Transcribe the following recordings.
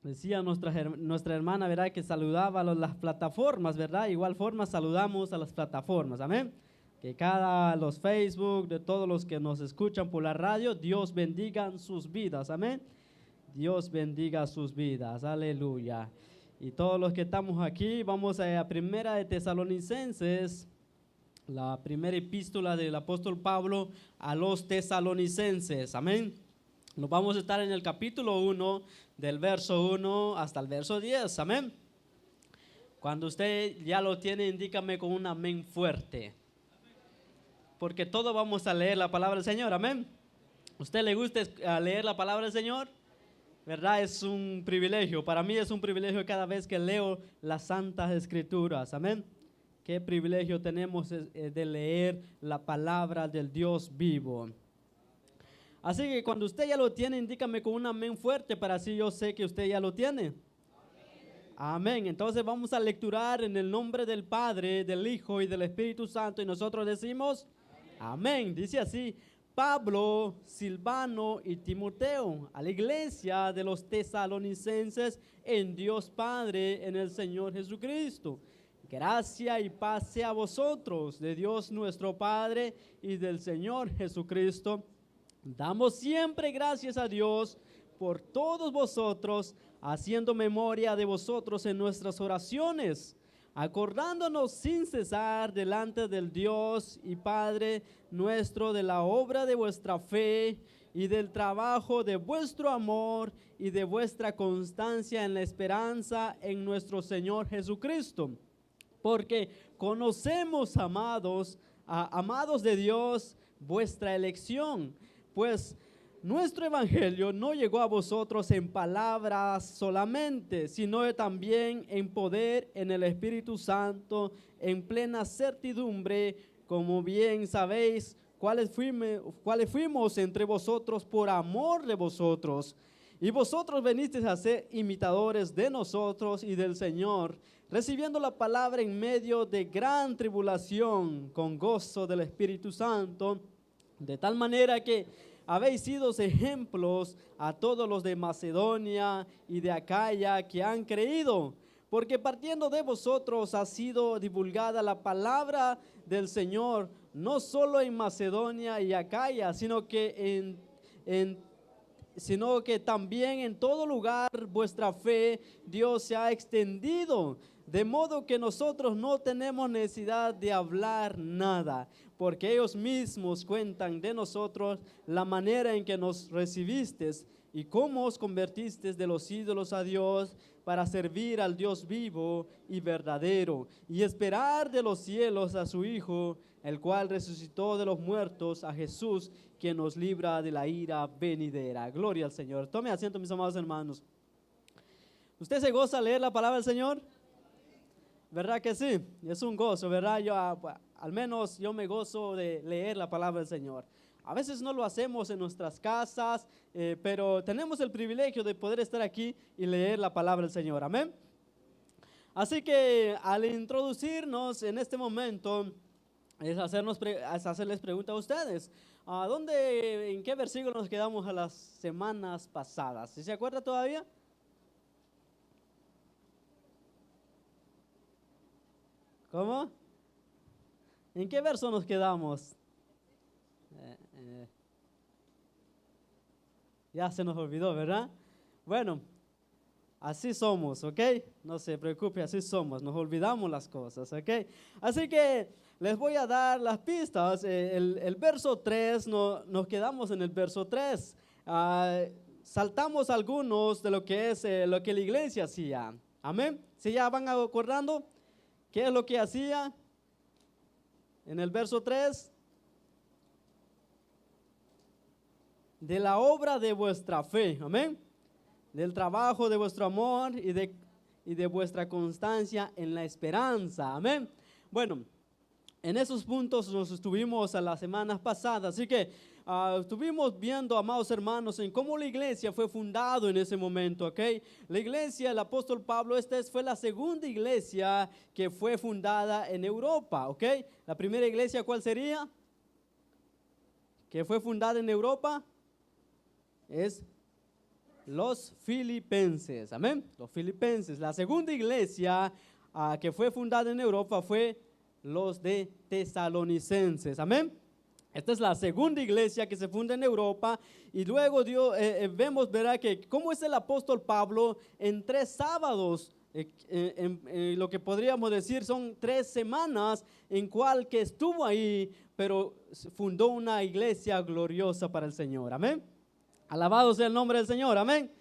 Decía nuestra hermana, ¿verdad? Que saludaba a las plataformas, ¿verdad? Igual forma saludamos a las plataformas, amén. Que los Facebook, de todos los que nos escuchan por la radio, Dios bendiga sus vidas, amén. Dios bendiga sus vidas, aleluya. Y todos los que estamos aquí, vamos a Primera de Tesalonicenses, la primera epístola del apóstol Pablo a los tesalonicenses, amén. Nos vamos a estar en el capítulo 1, del verso 1 hasta el verso 10, amén. Cuando usted ya lo tiene, indícame con un amén fuerte. Porque todos vamos a leer la palabra del Señor, amén. ¿Usted le gusta leer la palabra del Señor? ¿Verdad? Es un privilegio. Para mí es un privilegio cada vez que leo las Santas Escrituras, amén. Qué privilegio tenemos de leer la palabra del Dios vivo. Así que cuando usted ya lo tiene, indícame con un amén fuerte para así yo sé que usted ya lo tiene. Amén. Amén. Entonces vamos a lecturar en el nombre del Padre, del Hijo y del Espíritu Santo y nosotros decimos amén. Amén. Dice así: Pablo, Silvano y Timoteo, a la iglesia de los tesalonicenses en Dios Padre, en el Señor Jesucristo. Gracia y paz sea a vosotros, de Dios nuestro Padre y del Señor Jesucristo. Damos siempre gracias a Dios por todos vosotros, haciendo memoria de vosotros en nuestras oraciones, acordándonos sin cesar delante del Dios y Padre nuestro de la obra de vuestra fe y del trabajo de vuestro amor y de vuestra constancia en la esperanza en nuestro Señor Jesucristo. Porque conocemos, amados de Dios, vuestra elección, pues nuestro evangelio no llegó a vosotros en palabras solamente, sino también en poder, en el Espíritu Santo, en plena certidumbre, como bien sabéis, cuáles fuimos entre vosotros por amor de vosotros. Y vosotros venisteis a ser imitadores de nosotros y del Señor, recibiendo la palabra en medio de gran tribulación, con gozo del Espíritu Santo, de tal manera que habéis sido ejemplos a todos los de Macedonia y de Acaya que han creído, porque partiendo de vosotros ha sido divulgada la palabra del Señor, no solo en Macedonia y Acaya, sino que también en todo lugar vuestra fe Dios se ha extendido, de modo que nosotros no tenemos necesidad de hablar nada, porque ellos mismos cuentan de nosotros la manera en que nos recibisteis y cómo os convertisteis de los ídolos a Dios para servir al Dios vivo y verdadero y esperar de los cielos a su Hijo, el cual resucitó de los muertos, a Jesús, quien nos libra de la ira venidera. Gloria al Señor. Tome asiento, mis amados hermanos. ¿Usted se goza al leer la palabra del Señor? ¿Verdad que sí? Es un gozo, ¿verdad? Al menos yo me gozo de leer la palabra del Señor. A veces no lo hacemos en nuestras casas, pero tenemos el privilegio de poder estar aquí y leer la palabra del Señor. Amén. Así que al introducirnos en este momento, es hacerles preguntas a ustedes. ¿En qué versículo nos quedamos a las semanas pasadas? ¿Sí se acuerda todavía? ¿Cómo? ¿En qué verso nos quedamos? Ya se nos olvidó, ¿verdad? Bueno, así somos, ¿ok? No se preocupe, así somos, nos olvidamos las cosas, ¿ok? Así que les voy a dar las pistas. El verso 3, nos quedamos en el verso 3. Saltamos algunos de lo que es lo que la iglesia hacía. Amén. ¿Sí ya van acordando? ¿Qué es lo que hacía? En el verso 3. De la obra de vuestra fe, amén, del trabajo de vuestro amor y de vuestra constancia en la esperanza, amén. Bueno, en esos puntos nos estuvimos a las semanas pasadas, así que estuvimos viendo, amados hermanos, en cómo la iglesia fue fundada en ese momento, ¿ok? La iglesia, el apóstol Pablo, fue la segunda iglesia que fue fundada en Europa, ¿ok? La primera iglesia, ¿cuál sería? Que fue fundada en Europa. Es Los filipenses, amén. Los filipenses. La segunda iglesia que fue fundada en Europa fue los de tesalonicenses, amén. Esta es la segunda iglesia que se funda en Europa y luego vemos, ¿verdad?, que cómo es el apóstol Pablo en 3 sábados, lo que podríamos decir son 3 semanas en cual que estuvo ahí, pero fundó una iglesia gloriosa para el Señor, amén. Alabado sea el nombre del Señor, amén.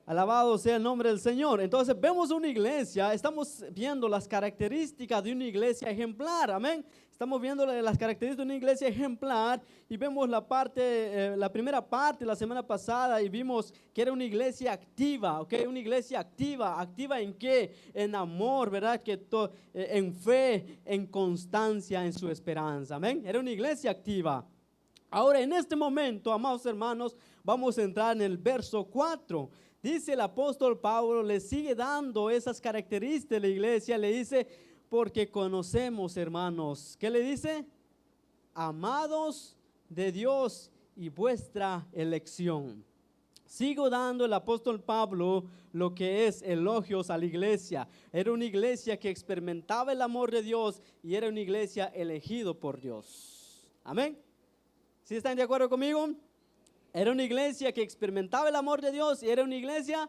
Alabado sea el nombre del Señor. Entonces vemos una iglesia, estamos viendo las características de una iglesia ejemplar, amén. Estamos viendo las características de una iglesia ejemplar y vemos la primera parte la semana pasada y vimos que era una iglesia activa, ¿ok? Una iglesia activa, ¿activa en qué? En amor, ¿verdad? En fe, en constancia, en su esperanza, amén. Era una iglesia activa. Ahora en este momento, amados hermanos, vamos a entrar en el verso 4. Dice el apóstol Pablo, le sigue dando esas características de la iglesia, le dice, porque conocemos, hermanos, ¿qué le dice? Amados de Dios y vuestra elección. Sigo dando el apóstol Pablo lo que es elogios a la iglesia. Era una iglesia que experimentaba el amor de Dios y era una iglesia elegido por Dios. Amén. ¿Sí están de acuerdo conmigo? Era una iglesia que experimentaba el amor de Dios y era una iglesia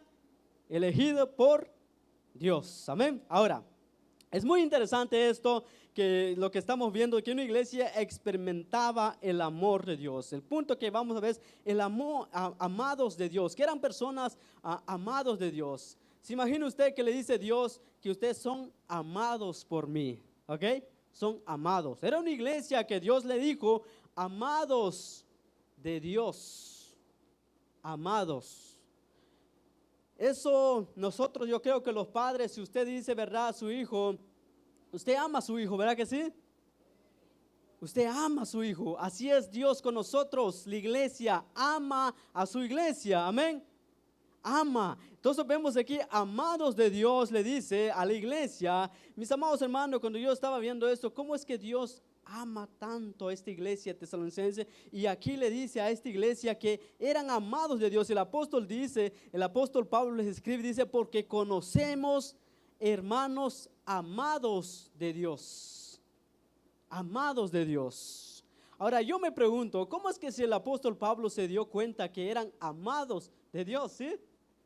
elegida por Dios. Amén. Ahora, es muy interesante esto, que lo que estamos viendo, que una iglesia experimentaba el amor de Dios. El punto que vamos a ver es el amor, amados de Dios, que eran personas amados de Dios. ¿Se imagina usted que le dice Dios que ustedes son amados por mí? ¿Ok? Son amados. Era una iglesia que Dios le dijo, amados de Dios. Amados. Eso nosotros, yo creo que los padres, si usted dice verdad a su hijo, usted ama a su hijo, ¿verdad que sí? Usted ama a su hijo. Así es Dios con nosotros. La iglesia ama a su iglesia, amén. Ama. Entonces vemos aquí, amados de Dios, le dice a la iglesia. Mis amados hermanos, cuando yo estaba viendo esto, ¿cómo es que Dios ama tanto a esta iglesia tesalonicense? Y aquí le dice a esta iglesia que eran amados de Dios. El apóstol Pablo les escribe, dice, porque conocemos, hermanos, amados de Dios. Amados de Dios. Ahora yo me pregunto, ¿cómo es que si el apóstol Pablo se dio cuenta que eran amados de Dios? ¿Sí?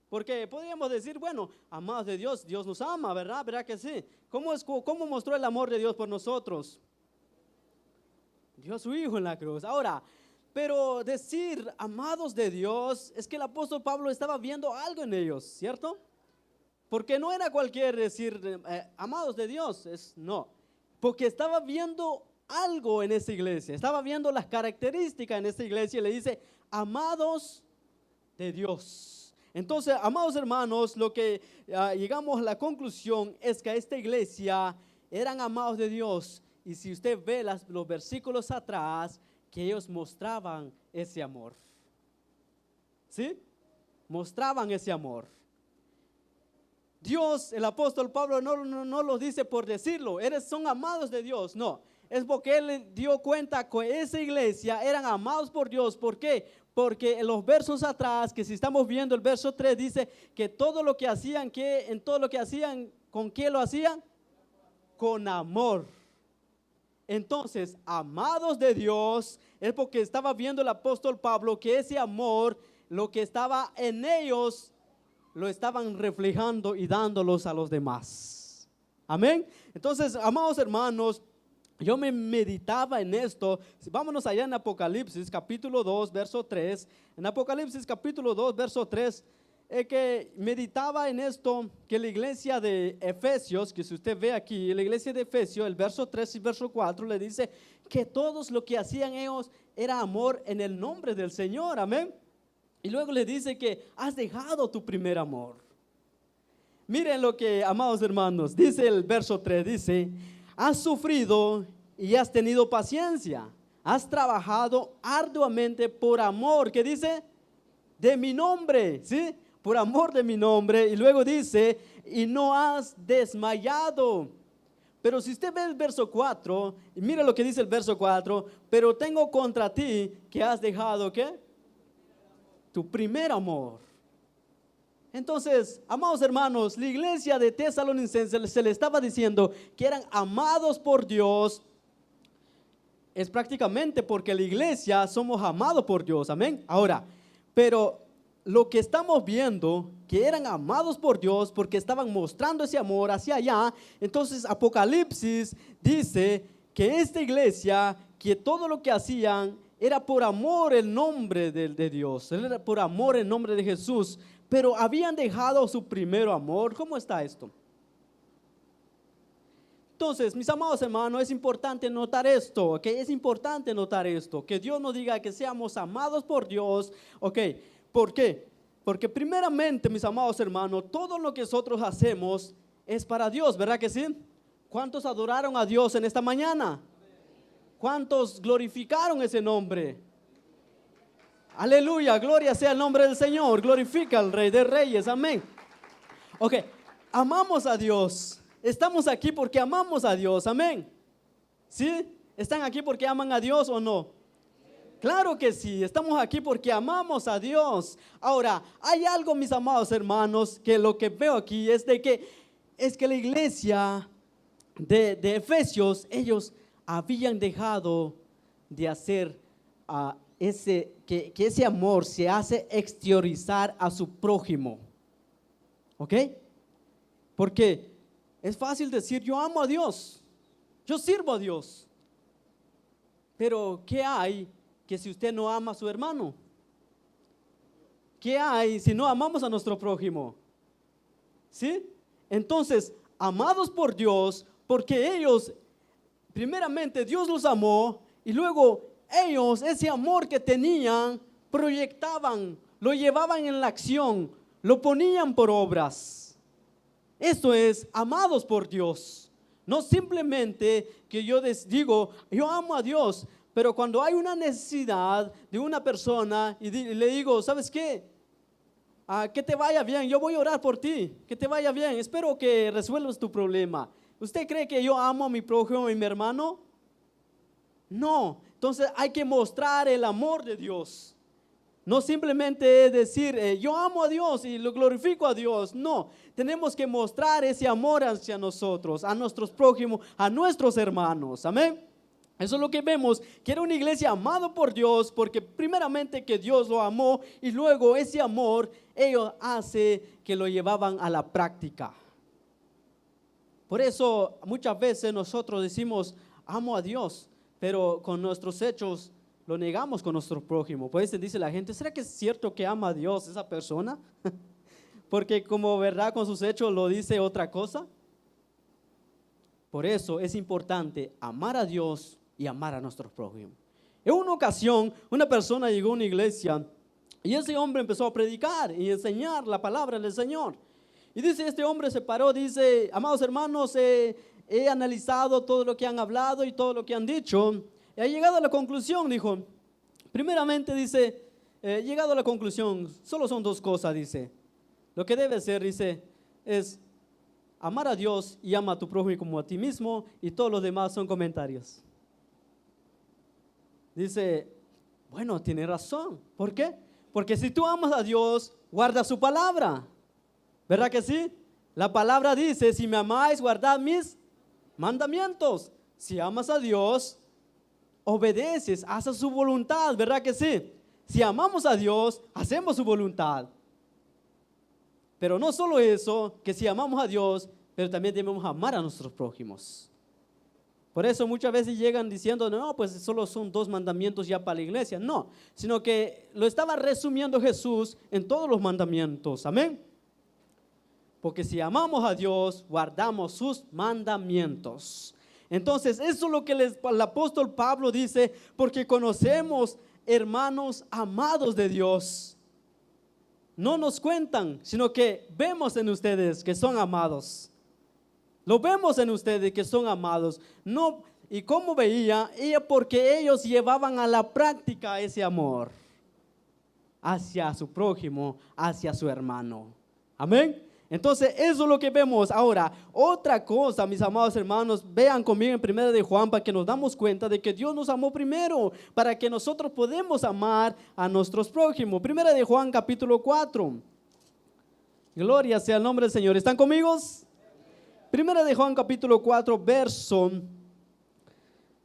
Porque podríamos decir, bueno, amados de Dios, Dios nos ama, ¿verdad? ¿Verdad que sí? ¿Cómo mostró el amor de Dios por nosotros? Dio a su hijo en la cruz. Ahora, pero decir amados de Dios, es que el apóstol Pablo estaba viendo algo en ellos, ¿cierto? Porque no era cualquier decir amados de Dios, no. Porque estaba viendo algo en esa iglesia, estaba viendo las características en esta iglesia y le dice, amados de Dios. Entonces, amados hermanos, lo que llegamos a la conclusión es que esta iglesia eran amados de Dios. Y si usted ve los versículos atrás, que ellos mostraban ese amor. ¿Sí? Mostraban ese amor. Dios, el apóstol Pablo no lo dice por decirlo, son amados de Dios, no. Es porque él dio cuenta que esa iglesia eran amados por Dios. ¿Por qué? Porque en los versos atrás, que si estamos viendo el verso 3, dice que todo lo que hacían, ¿con qué lo hacían? Con amor. Entonces, amados de Dios, es porque estaba viendo el apóstol Pablo que ese amor, lo que estaba en ellos, lo estaban reflejando y dándolos a los demás. Amén. Entonces, amados hermanos, yo me meditaba en esto. Vámonos allá en Apocalipsis capítulo 2, verso 3. En Apocalipsis capítulo 2, verso 3, que meditaba en esto, que la iglesia de Efesios, que si usted ve aquí, la iglesia de Efesios, el verso 3 y verso 4, le dice que todos lo que hacían ellos era amor en el nombre del Señor, amén. Y luego le dice que has dejado tu primer amor. Miren lo que, amados hermanos, dice el verso 3, dice, has sufrido y has tenido paciencia, has trabajado arduamente por amor, ¿qué dice? De mi nombre, ¿sí? Por amor de mi nombre. Y luego dice, y no has desmayado. Pero si usted ve el verso 4, y mira lo que dice el verso 4, pero tengo contra ti que has dejado, ¿qué? Tu primer amor. Entonces, amados hermanos, la iglesia de Tesalonicenses se le estaba diciendo que eran amados por Dios. Es prácticamente porque la iglesia somos amados por Dios, amén. Ahora, pero lo que estamos viendo, que eran amados por Dios porque estaban mostrando ese amor hacia allá. Entonces Apocalipsis dice que esta iglesia, que todo lo que hacían era por amor el nombre de Dios, era por amor el nombre de Jesús, pero habían dejado su primer amor. ¿Cómo está esto? Entonces, mis amados hermanos, es importante notar esto, ¿ok? Es importante notar esto, que Dios nos diga que seamos amados por Dios, ¿ok? ¿Por qué? Porque primeramente, mis amados hermanos, todo lo que nosotros hacemos es para Dios, ¿verdad que sí? ¿Cuántos adoraron a Dios en esta mañana? ¿Cuántos glorificaron ese nombre? Aleluya, gloria sea el nombre del Señor, glorifica al Rey de Reyes, amén. Ok, amamos a Dios, estamos aquí porque amamos a Dios, amén. ¿Sí? ¿Están aquí porque aman a Dios o no? Claro que sí, estamos aquí porque amamos a Dios. Ahora, hay algo, mis amados hermanos, que lo que veo aquí es que la iglesia de Efesios, ellos habían dejado de hacer que ese amor se hace exteriorizar a su prójimo. ¿Ok? Porque es fácil decir, yo amo a Dios, yo sirvo a Dios. Pero ¿qué hay que si usted no ama a su hermano? ¿Qué hay si no amamos a nuestro prójimo? ¿Sí? Entonces, amados por Dios, porque ellos, primeramente Dios los amó y luego ellos ese amor que tenían proyectaban, lo llevaban en la acción, lo ponían por obras. Esto es, amados por Dios. No simplemente que yo digo, yo amo a Dios, pero cuando hay una necesidad de una persona y le digo, ¿sabes qué? Que te vaya bien, yo voy a orar por ti, que te vaya bien, espero que resuelvas tu problema. ¿Usted cree que yo amo a mi prójimo y mi hermano? No, entonces hay que mostrar el amor de Dios. No simplemente decir, yo amo a Dios y lo glorifico a Dios. No, tenemos que mostrar ese amor hacia nosotros, a nuestros prójimos, a nuestros hermanos. Amén. Eso es lo que vemos, que era una iglesia amada por Dios, porque primeramente que Dios lo amó y luego ese amor ellos hace que lo llevaban a la práctica. Por eso muchas veces nosotros decimos, amo a Dios, pero con nuestros hechos lo negamos con nuestro prójimo. Pues dice la gente, ¿será que es cierto que ama a Dios esa persona? Porque como verdad con sus hechos lo dice otra cosa. Por eso es importante amar a Dios y amar a nuestros prójimos. En una ocasión, una persona llegó a una iglesia y ese hombre empezó a predicar y enseñar la palabra del Señor. Y dice, este hombre se paró, dice, amados hermanos, he analizado todo lo que han hablado y todo lo que han dicho. Y ha llegado a la conclusión, dijo, primeramente dice, he llegado a la conclusión, solo son dos cosas, dice. Lo que debe ser, dice, es amar a Dios y ama a tu prójimo como a ti mismo, y todos los demás son comentarios. Dice, bueno, tiene razón. ¿Por qué? Porque si tú amas a Dios, guarda su palabra. ¿Verdad que sí? La palabra dice, si me amáis, guardad mis mandamientos. Si amas a Dios, obedeces, haces su voluntad. ¿Verdad que sí? Si amamos a Dios, hacemos su voluntad. Pero no solo eso, que si amamos a Dios, pero también debemos amar a nuestros prójimos. Por eso muchas veces llegan diciendo, no, pues solo son 2 mandamientos ya para la iglesia. No, sino que lo estaba resumiendo Jesús en todos los mandamientos. Amén. Porque si amamos a Dios, guardamos sus mandamientos. Entonces, eso es lo que el apóstol Pablo dice, porque conocemos hermanos amados de Dios. No nos cuentan, sino que vemos en ustedes que son amados. Lo vemos en ustedes que son amados. No, ¿y cómo veía? Ella porque ellos llevaban a la práctica ese amor hacia su prójimo, hacia su hermano. Amén. Entonces, eso es lo que vemos. Ahora, otra cosa, mis amados hermanos, vean conmigo en 1 de Juan para que nos damos cuenta de que Dios nos amó primero, para que nosotros podamos amar a nuestros prójimos. 1 de Juan capítulo 4. Gloria sea el nombre del Señor. ¿Están conmigo? Primera de Juan capítulo 4, verso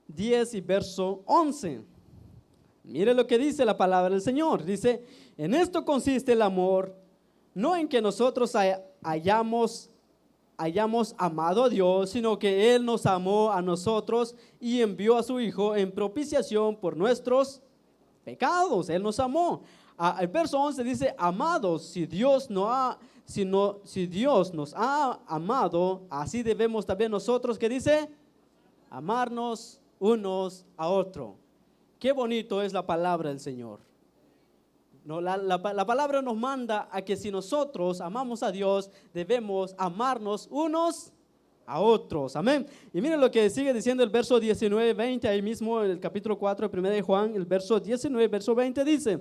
10 y verso 11. Mire lo que dice la palabra del Señor. Dice, en esto consiste el amor, no en que nosotros hayamos amado a Dios, sino que Él nos amó a nosotros y envió a su Hijo en propiciación por nuestros pecados. Él nos amó. El verso 11 dice, amados, si Dios nos ha amado, así debemos también nosotros, ¿qué dice? Amarnos unos a otros. Qué bonito es la palabra del Señor. No, la palabra nos manda a que si nosotros amamos a Dios, debemos amarnos unos a otros. Amén. Y miren lo que sigue diciendo el verso 19, 20, ahí mismo en el capítulo 4 de 1 de Juan, el verso 19, verso 20 dice,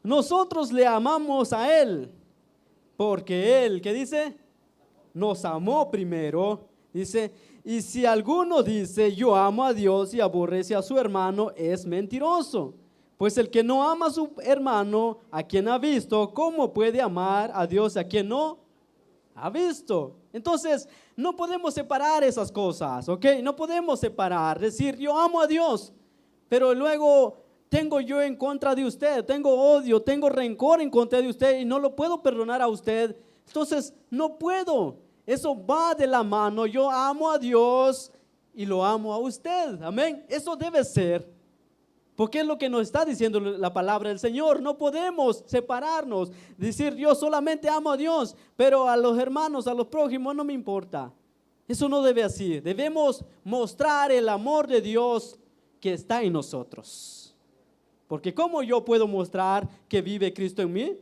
nosotros le amamos a Él, porque Él, ¿qué dice? Nos amó primero. Dice, y si alguno dice, yo amo a Dios y aborrece a su hermano, es mentiroso. Pues el que no ama a su hermano, a quien ha visto, ¿cómo puede amar a Dios a quien no ha visto? Entonces, no podemos separar esas cosas, ¿ok? No podemos separar, decir, yo amo a Dios, pero luego tengo yo en contra de usted, tengo odio, tengo rencor en contra de usted y no lo puedo perdonar a usted. Entonces, no puedo. Eso va de la mano. Yo amo a Dios y lo amo a usted. Amén. Eso debe ser. Porque es lo que nos está diciendo la palabra del Señor. No podemos separarnos, decir yo solamente amo a Dios, pero a los hermanos, a los prójimos no me importa. Eso no debe así. Debemos mostrar el amor de Dios que está en nosotros. Porque ¿cómo yo puedo mostrar que vive Cristo en mí?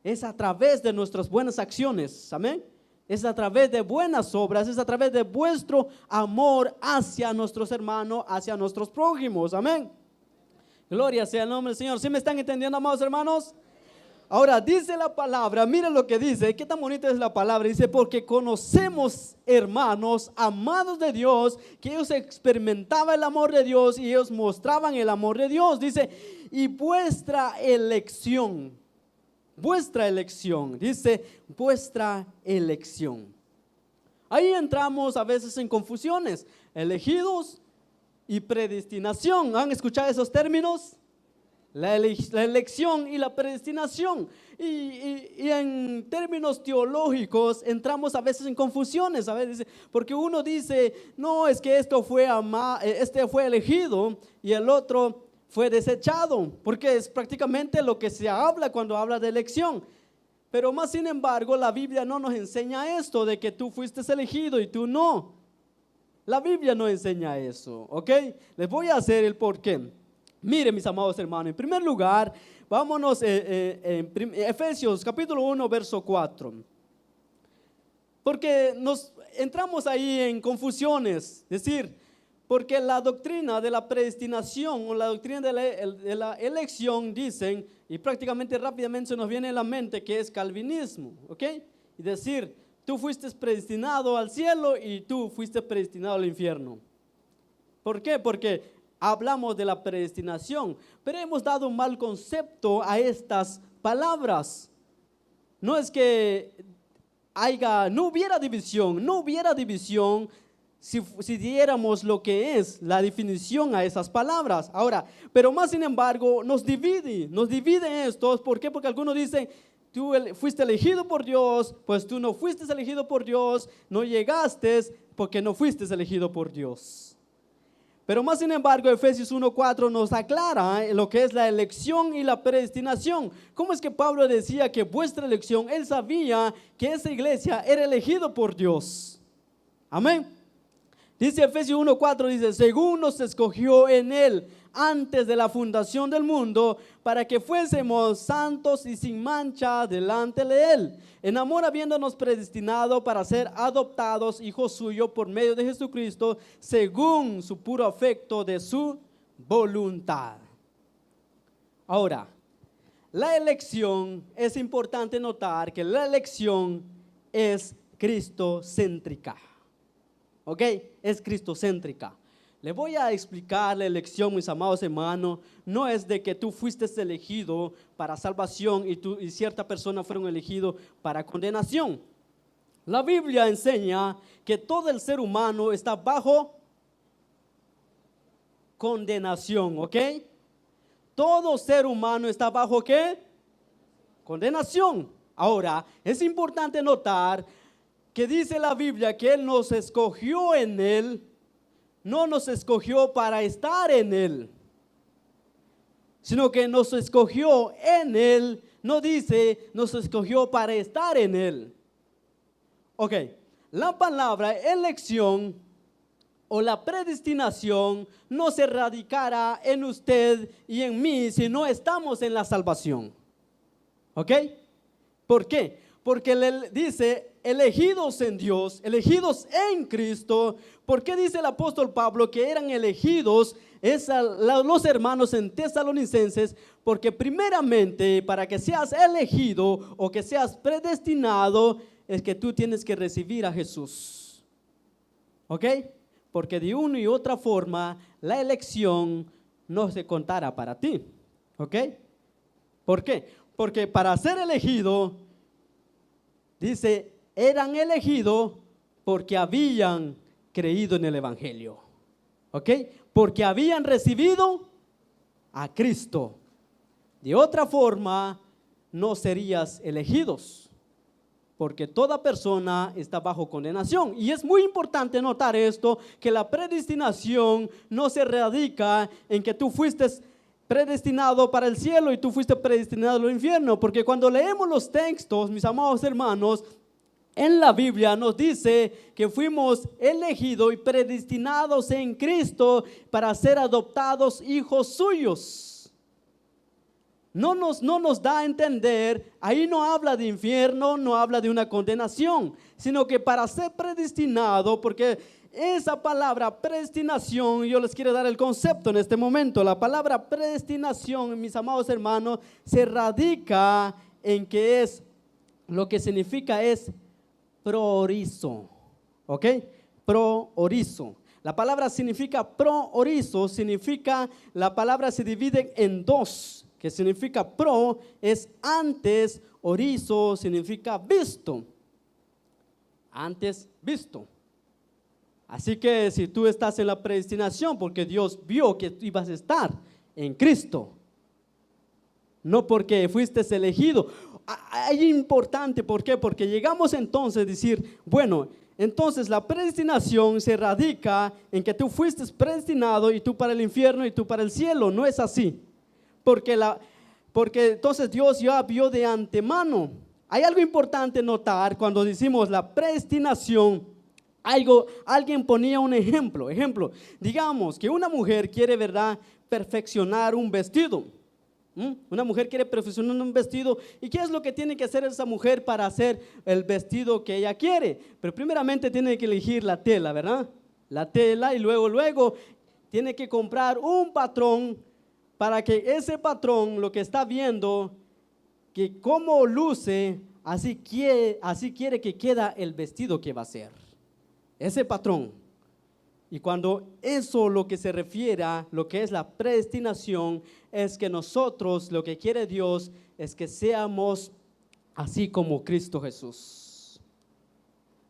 Es a través de nuestras buenas acciones. Amén. Es a través de buenas obras, es a través de vuestro amor hacia nuestros hermanos, hacia nuestros prójimos. Amén. Gloria sea el nombre del Señor. ¿Sí me están entendiendo, amados hermanos? Ahora dice la palabra, miren lo que dice, qué tan bonita es la palabra. Dice, porque conocemos, hermanos, amados de Dios, que ellos experimentaban el amor de Dios y ellos mostraban el amor de Dios. Dice, y vuestra elección, dice, vuestra elección. Ahí entramos a veces en confusiones, elegidos y predestinación. ¿Han escuchado esos términos? La elección y la predestinación. Y en términos teológicos entramos a veces en confusiones, ¿sabes? Porque uno dice, no, es que este fue elegido y el otro fue desechado, porque es prácticamente lo que se habla cuando habla de elección. Pero más sin embargo, la Biblia no nos enseña esto de que tú fuiste elegido y tú no. La Biblia no enseña eso, ¿ok? Les voy a hacer el porqué. Miren, mis amados hermanos, en primer lugar, vámonos en Efesios capítulo 1, verso 4. Porque nos entramos ahí en confusiones, es decir, porque la doctrina de la predestinación o la doctrina de la elección dicen, y prácticamente rápidamente se nos viene a la mente que es calvinismo, ¿ok? Y decir, tú fuiste predestinado al cielo y tú fuiste predestinado al infierno. ¿Por qué? Porque hablamos de la predestinación, pero hemos dado un mal concepto a estas palabras. No es que no hubiera división si diéramos lo que es la definición a esas palabras. Ahora, pero más sin embargo nos divide esto. ¿Por qué? Porque algunos dicen, tú fuiste elegido por Dios, pues tú no fuiste elegido por Dios, no llegaste porque no fuiste elegido por Dios. Pero más sin embargo, Efesios 1:4 nos aclara lo que es la elección y la predestinación. ¿Cómo es que Pablo decía que vuestra elección? Él sabía que esa iglesia era elegida por Dios. Amén. Dice Efesios 1:4, dice, según nos escogió en Él antes de la fundación del mundo, para que fuésemos santos y sin mancha delante de Él, en amor habiéndonos predestinado para ser adoptados hijos suyos por medio de Jesucristo, según su puro afecto de su voluntad. Ahora, la elección, es importante notar que la elección es cristocéntrica. ¿Ok? Es cristocéntrica. Le voy a explicar la elección, mis amados hermanos. No es de que tú fuiste elegido para salvación y tú y cierta persona fueron elegidos para condenación. La Biblia enseña que todo el ser humano está bajo condenación, ¿ok? Todo ser humano está bajo ¿qué? Condenación. Ahora, es importante notar que dice la Biblia que Él nos escogió en Él. No nos escogió para estar en Él, sino que nos escogió en Él. No dice nos escogió para estar en Él. Ok, la palabra elección o la predestinación no se radicará en usted y en mí si no estamos en la salvación. ¿Ok? ¿Por qué? Porque le dice elegidos en Dios, elegidos en Cristo. ¿Por qué dice el apóstol Pablo que eran elegidos los hermanos en Tesalonicenses? Porque primeramente para que seas elegido o que seas predestinado es que tú tienes que recibir a Jesús. ¿Ok? Porque de una y otra forma la elección no se contará para ti. ¿Ok? ¿Por qué? Porque para ser elegido, dice, eran elegidos porque habían creído en el Evangelio. ¿Ok? Porque habían recibido a Cristo. De otra forma, no serías elegidos. Porque toda persona está bajo condenación. Y es muy importante notar esto, que la predestinación no se radica en que tú fuiste predestinado para el cielo y tú fuiste predestinado al infierno. Porque cuando leemos los textos, mis amados hermanos, en la Biblia nos dice que fuimos elegidos y predestinados en Cristo para ser adoptados hijos suyos. No nos da a entender, ahí no habla de infierno, no habla de una condenación, sino que para ser predestinado, porque esa palabra predestinación, yo les quiero dar el concepto en este momento. La palabra predestinación, mis amados hermanos, se radica en que es, lo que significa es proorizo, ¿ok? Proorizo. La palabra significa proorizo, significa, la palabra se divide en dos, que significa pro es antes, orizo significa visto, antes visto. Así que si tú estás en la predestinación, porque Dios vio que tú ibas a estar en Cristo, no porque fuiste elegido. Es importante, ¿por qué? Porque llegamos entonces a decir, bueno, entonces la predestinación se radica en que tú fuiste predestinado y tú para el infierno y tú para el cielo. No es así. Porque entonces Dios ya vio de antemano. Hay algo importante notar cuando decimos la predestinación. Alguien ponía un ejemplo, digamos que una mujer quiere, ¿verdad?, perfeccionar un vestido. Una mujer quiere perfeccionar un vestido. ¿Y qué es lo que tiene que hacer esa mujer para hacer el vestido que ella quiere? Pero primeramente tiene que elegir la tela, ¿verdad? La tela, y luego tiene que comprar un patrón para que ese patrón, lo que está viendo, que cómo luce, así quiere que queda el vestido que va a hacer. Ese patrón. Y cuando eso lo que se refiere a lo que es la predestinación, es que nosotros, lo que quiere Dios, es que seamos así como Cristo Jesús.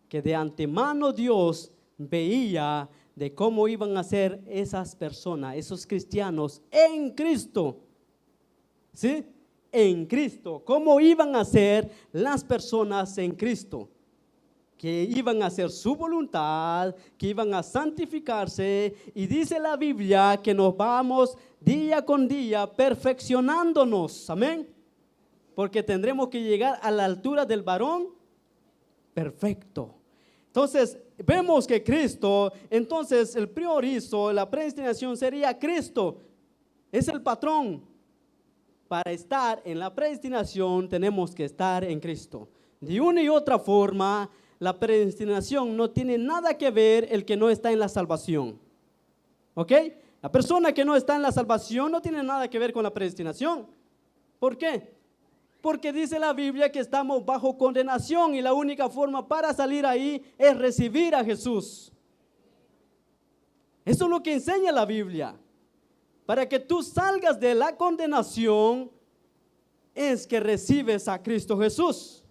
Que de antemano Dios veía de cómo iban a ser esas personas, esos cristianos en Cristo. ¿Sí? En Cristo. ¿Cómo iban a ser las personas en Cristo? Que iban a hacer su voluntad, que iban a santificarse, y dice la Biblia que nos vamos día con día perfeccionándonos, amén, porque tendremos que llegar a la altura del varón perfecto. Entonces vemos que Cristo, entonces el priorizo, la predestinación sería Cristo, es el patrón. Para estar en la predestinación tenemos que estar en Cristo. De una y otra forma, la predestinación no tiene nada que ver el que no está en la salvación. ¿Ok? La persona que no está en la salvación no tiene nada que ver con la predestinación. ¿Por qué? Porque dice la Biblia que estamos bajo condenación y la única forma para salir ahí es recibir a Jesús. Eso es lo que enseña la Biblia. Para que tú salgas de la condenación es que recibes a Cristo Jesús.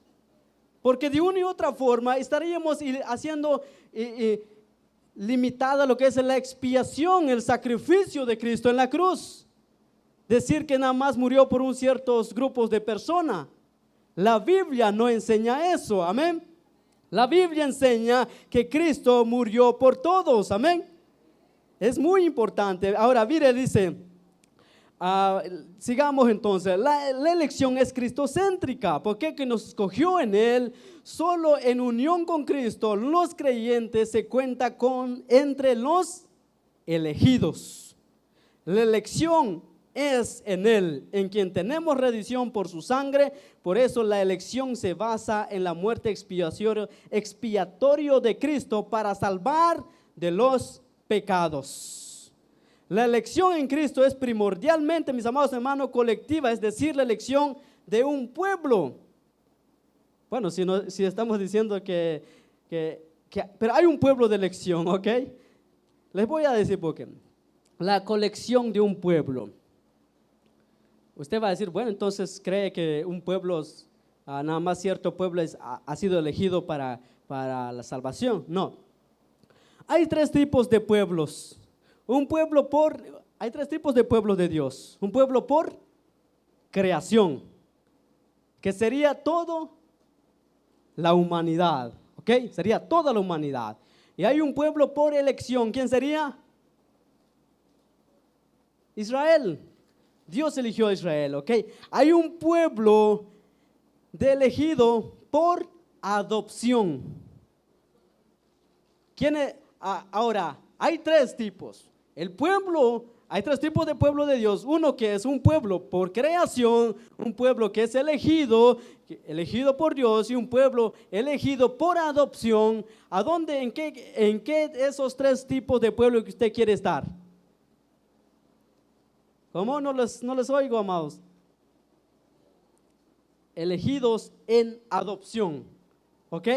Porque de una y otra forma estaríamos haciendo limitada lo que es la expiación, el sacrificio de Cristo en la cruz. Decir que nada más murió por un ciertos grupos de personas. La Biblia no enseña eso, amén. La Biblia enseña que Cristo murió por todos, amén. Es muy importante. Ahora, mire, dice, sigamos entonces. La elección es cristocéntrica, porque que nos escogió en Él. Solo en unión con Cristo, los creyentes se cuenta entre los elegidos. La elección es en Él, en quien tenemos redención por su sangre. Por eso la elección se basa en la muerte expiatorio de Cristo para salvar de los pecados. La elección en Cristo es primordialmente, mis amados hermanos, colectiva, es decir, la elección de un pueblo. Bueno, si estamos diciendo pero hay un pueblo de elección, ¿ok? Les voy a decir por qué. La colección de un pueblo. Usted va a decir, bueno, entonces cree que un pueblo, nada más cierto pueblo ha sido elegido para la salvación. No. Hay tres tipos de pueblos. Hay tres tipos de pueblos de Dios. Un pueblo por creación, que sería todo la humanidad, ¿ok? Sería toda la humanidad. Y hay un pueblo por elección. ¿Quién sería? Israel. Dios eligió a Israel, ¿ok? Hay un pueblo elegido por adopción. Ahora, hay tres tipos. Hay tres tipos de pueblo de Dios. Uno que es un pueblo por creación, un pueblo que es elegido por Dios, y un pueblo elegido por adopción. ¿A dónde, en qué esos tres tipos de pueblo que usted quiere estar? ¿Cómo? No les oigo, amados. Elegidos en adopción, ¿ok?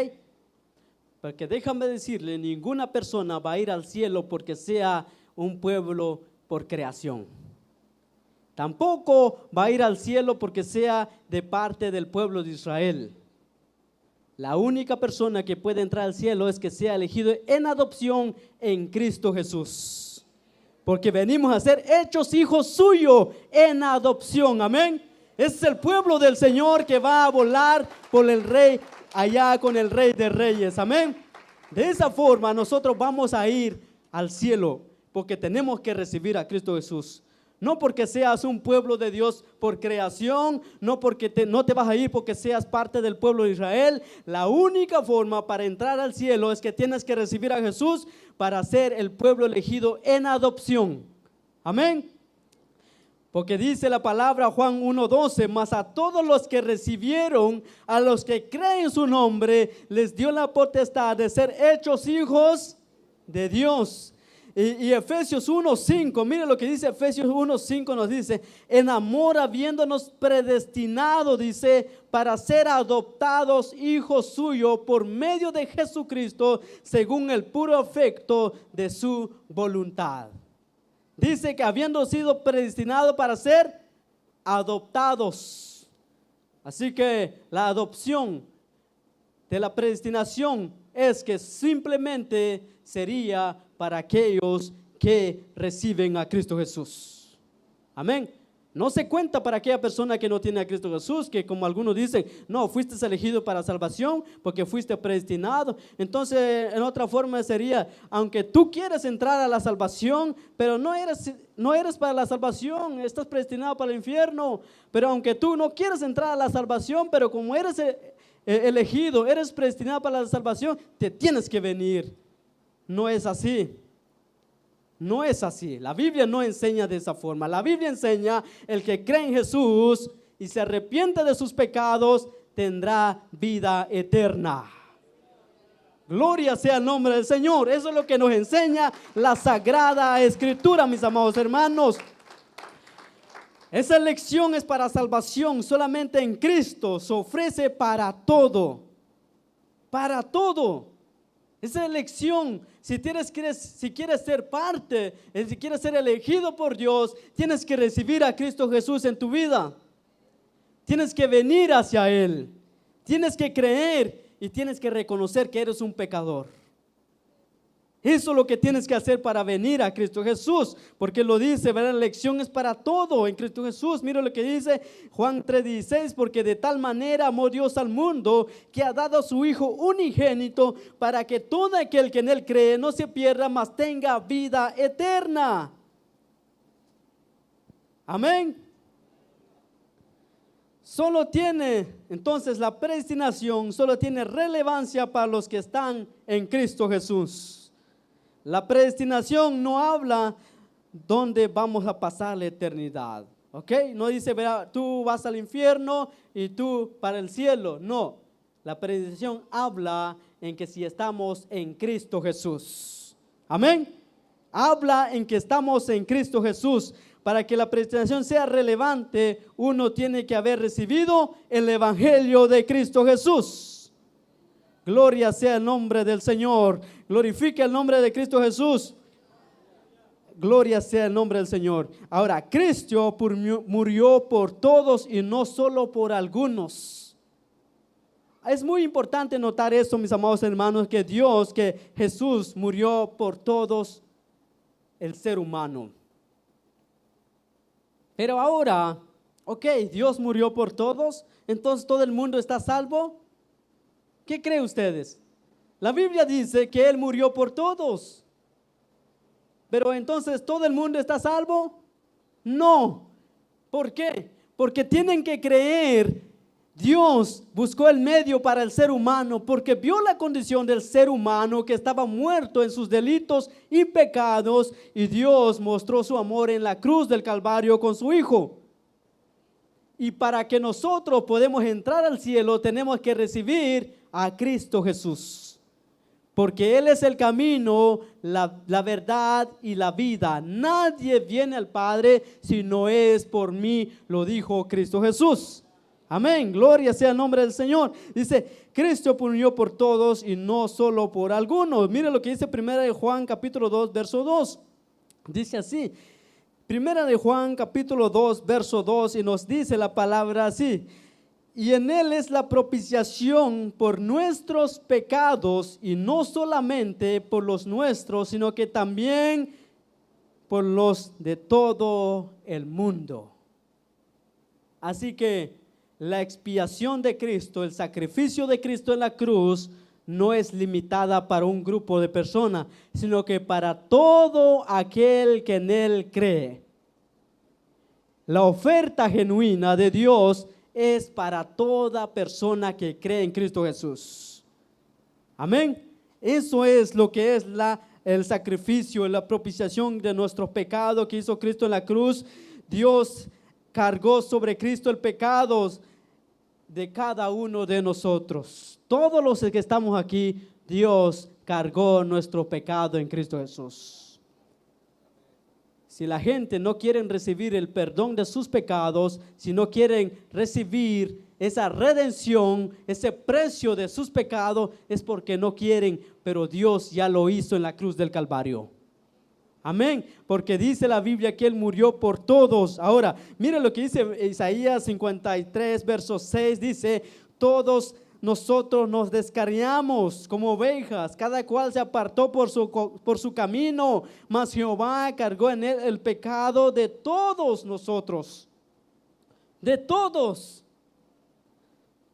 Porque déjame decirle, ninguna persona va a ir al cielo porque sea un pueblo por creación. Tampoco va a ir al cielo porque sea de parte del pueblo de Israel. La única persona que puede entrar al cielo es que sea elegido en adopción en Cristo Jesús. Porque venimos a ser hechos hijos suyos en adopción, amén. Ese es el pueblo del Señor que va a volar por el Rey, allá con el Rey de Reyes, amén. De esa forma nosotros vamos a ir al cielo, porque tenemos que recibir a Cristo Jesús. No porque seas un pueblo de Dios por creación, no porque no te vas a ir porque seas parte del pueblo de Israel. La única forma para entrar al cielo es que tienes que recibir a Jesús para ser el pueblo elegido en adopción. Amén. Porque dice la palabra Juan 1:12, mas a todos los que recibieron, a los que creen en su nombre, les dio la potestad de ser hechos hijos de Dios. Y Efesios 1:5, mire lo que dice Efesios 1:5, nos dice, en amor habiéndonos predestinado, dice, para ser adoptados hijos suyos por medio de Jesucristo, según el puro afecto de su voluntad. Dice que habiendo sido predestinados para ser adoptados. Así que la adopción de la predestinación es que simplemente sería para aquellos que reciben a Cristo Jesús. Amén. No se cuenta para aquella persona que no tiene a Cristo Jesús, que como algunos dicen, no, fuiste elegido para salvación porque fuiste predestinado. Entonces, en otra forma sería, aunque tú quieres entrar a la salvación, pero no eres para la salvación, estás predestinado para el infierno. Pero aunque tú no quieres entrar a la salvación, pero como eres elegido, eres predestinado para la salvación, te tienes que venir. No es así. No es así. La Biblia no enseña de esa forma. La Biblia enseña el que cree en Jesús y se arrepiente de sus pecados tendrá vida eterna. Gloria sea el nombre del Señor. Eso es lo que nos enseña la Sagrada Escritura, mis amados hermanos. Esa elección es para salvación. Solamente en Cristo se ofrece para todo. Para todo. Esa elección, si quieres ser parte, si quieres ser elegido por Dios, tienes que recibir a Cristo Jesús en tu vida. Tienes que venir hacia Él. Tienes que creer y tienes que reconocer que eres un pecador. Eso es lo que tienes que hacer para venir a Cristo Jesús, porque lo dice, ¿verdad? La elección es para todo en Cristo Jesús. Mira lo que dice Juan 3:16, porque de tal manera amó Dios al mundo que ha dado a su Hijo unigénito para que todo aquel que en Él cree no se pierda, mas tenga vida eterna. Amén. Entonces la predestinación solo tiene relevancia para los que están en Cristo Jesús. La predestinación no habla dónde vamos a pasar la eternidad, ¿ok? No dice, verá, tú vas al infierno y tú para el cielo. No, la predestinación habla en que si estamos en Cristo Jesús. Amén. Habla en que estamos en Cristo Jesús. Para que la predestinación sea relevante, uno tiene que haber recibido el evangelio de Cristo Jesús. Gloria sea el nombre del Señor. Glorifique el nombre de Cristo Jesús. Gloria sea el nombre del Señor. Ahora, Cristo murió por todos y no solo por algunos. Es muy importante notar esto, mis amados hermanos, que Jesús murió por todos el ser humano. Pero ahora, ok, Dios murió por todos, entonces todo el mundo está salvo. ¿Qué creen ustedes? La Biblia dice que Él murió por todos. Pero entonces, ¿todo el mundo está salvo? No. ¿Por qué? Porque tienen que creer. Dios buscó el medio para el ser humano porque vio la condición del ser humano que estaba muerto en sus delitos y pecados, y Dios mostró su amor en la cruz del Calvario con su Hijo. Y para que nosotros podamos entrar al cielo, tenemos que recibir a Cristo Jesús, porque Él es el camino, la verdad y la vida. Nadie viene al Padre si no es por mí, lo dijo Cristo Jesús. Amén, gloria sea el nombre del Señor. Dice, Cristo murió por todos y no solo por algunos. Mire lo que dice 1 Juan capítulo 2, verso 2. Dice así, 1 Juan capítulo 2, verso 2, y nos dice la palabra así: y en Él es la propiciación por nuestros pecados, y no solamente por los nuestros, sino que también por los de todo el mundo. Así que la expiación de Cristo, el sacrificio de Cristo en la cruz, no es limitada para un grupo de personas, sino que para todo aquel que en Él cree. La oferta genuina de Dios es para toda persona que cree en Cristo Jesús. Amén. Eso es lo que es el sacrificio, la propiciación de nuestros pecados que hizo Cristo en la cruz. Dios cargó sobre Cristo el pecado de cada uno de nosotros. Todos los que estamos aquí, Dios cargó nuestro pecado en Cristo Jesús. Si la gente no quiere recibir el perdón de sus pecados, si no quieren recibir esa redención, ese precio de sus pecados, es porque no quieren, pero Dios ya lo hizo en la cruz del Calvario. Amén, porque dice la Biblia que Él murió por todos. Ahora, mire lo que dice Isaías 53, verso 6, dice, todos nosotros nos descarriamos como ovejas, cada cual se apartó por su camino, mas Jehová cargó en Él el pecado de todos nosotros. De todos.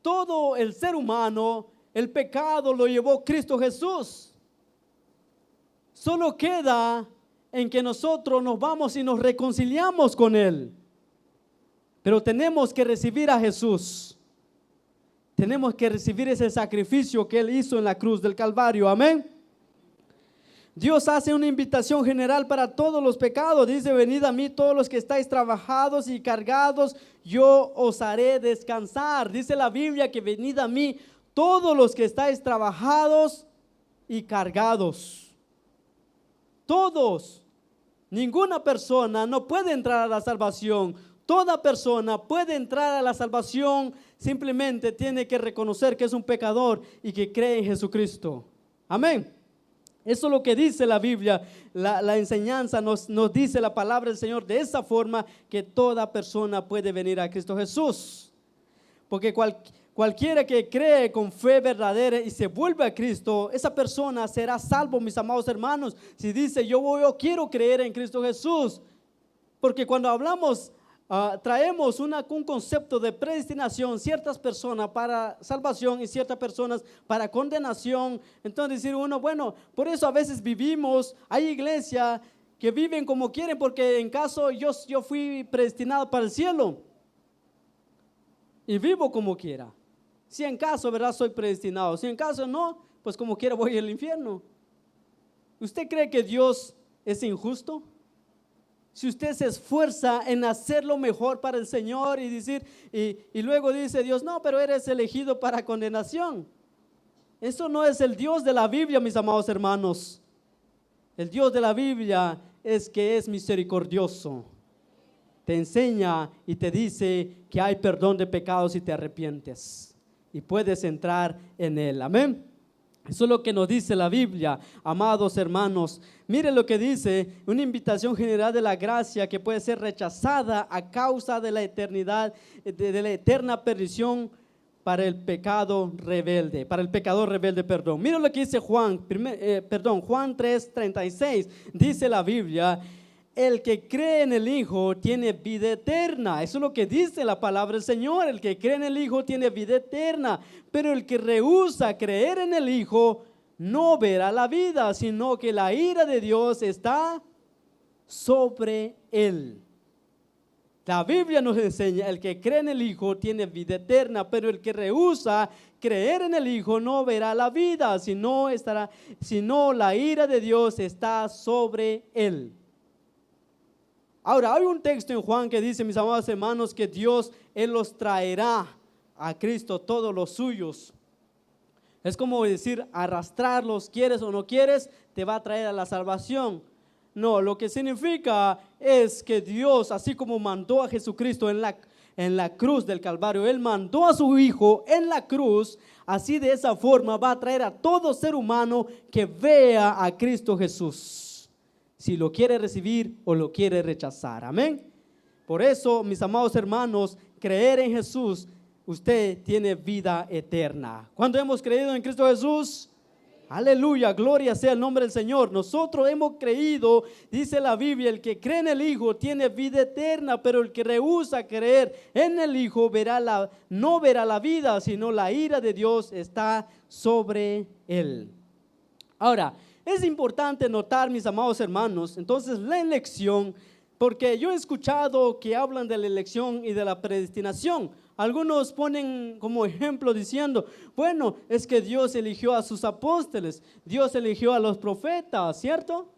Todo el ser humano, el pecado lo llevó Cristo Jesús. Solo queda en que nosotros nos vamos y nos reconciliamos con Él. Pero tenemos que recibir a Jesús. Tenemos que recibir ese sacrificio que Él hizo en la cruz del Calvario. Amén. Dios hace una invitación general para todos los pecados. Dice, venid a mí todos los que estáis trabajados y cargados, yo os haré descansar. Dice la Biblia que venid a mí todos los que estáis trabajados y cargados. Todos. Ninguna persona no puede entrar a la salvación. Toda persona puede entrar a la salvación, simplemente tiene que reconocer que es un pecador y que cree en Jesucristo. Amén. Eso es lo que dice la Biblia, la enseñanza nos dice la palabra del Señor de esa forma, que toda persona puede venir a Cristo Jesús. Porque cualquiera que cree con fe verdadera y se vuelve a Cristo, esa persona será salvo, mis amados hermanos. Si dice yo quiero creer en Cristo Jesús, porque cuando hablamos, traemos un concepto de predestinación, ciertas personas para salvación y ciertas personas para condenación. Entonces decir uno, bueno, por eso a veces hay iglesia que viven como quieren, porque en caso yo fui predestinado para el cielo y vivo como quiera. Si en caso, ¿verdad?, soy predestinado. Si en caso no, pues como quiera voy al infierno. ¿Usted cree que Dios es injusto? Si usted se esfuerza en hacer lo mejor para el Señor y luego dice Dios, no, pero eres elegido para condenación. Eso no es el Dios de la Biblia, mis amados hermanos. El Dios de la Biblia es que es misericordioso. Te enseña y te dice que hay perdón de pecados si te arrepientes y puedes entrar en él. Amén. Eso es lo que nos dice la Biblia, amados hermanos. Mire lo que dice, una invitación general de la gracia que puede ser rechazada a causa de la eternidad, de la eterna perdición para el pecado rebelde, para el pecador rebelde, perdón. Mire lo que dice Juan 3:36, dice la Biblia: el que cree en el Hijo tiene vida eterna. Eso es lo que dice la palabra del Señor. El que cree en el Hijo tiene vida eterna. Pero el que rehúsa creer en el Hijo no verá la vida, sino que la ira de Dios está sobre él. La Biblia nos enseña, el que cree en el Hijo tiene vida eterna, pero el que rehúsa creer en el Hijo no verá la vida, sino la ira de Dios está sobre él. Ahora, hay un texto en Juan que dice, mis amados hermanos, que Dios, Él los traerá a Cristo, todos los suyos. Es como decir, arrastrarlos, quieres o no quieres, te va a traer a la salvación. No, lo que significa es que Dios, así como mandó a Jesucristo en la cruz del Calvario, Él mandó a su Hijo en la cruz, así de esa forma va a traer a todo ser humano que vea a Cristo Jesús, si lo quiere recibir o lo quiere rechazar. Amén. Por eso, mis amados hermanos, creer en Jesús, usted tiene vida eterna. ¿Cuándo hemos creído en Cristo Jesús? Aleluya, gloria sea el nombre del Señor. Nosotros hemos creído, dice la Biblia, el que cree en el Hijo tiene vida eterna, pero el que rehúsa creer en el Hijo no verá la vida, sino la ira de Dios está sobre él. Ahora, es importante notar, mis amados hermanos, entonces la elección, porque yo he escuchado que hablan de la elección y de la predestinación. Algunos ponen como ejemplo diciendo, bueno, es que Dios eligió a sus apóstoles, Dios eligió a los profetas, ¿cierto?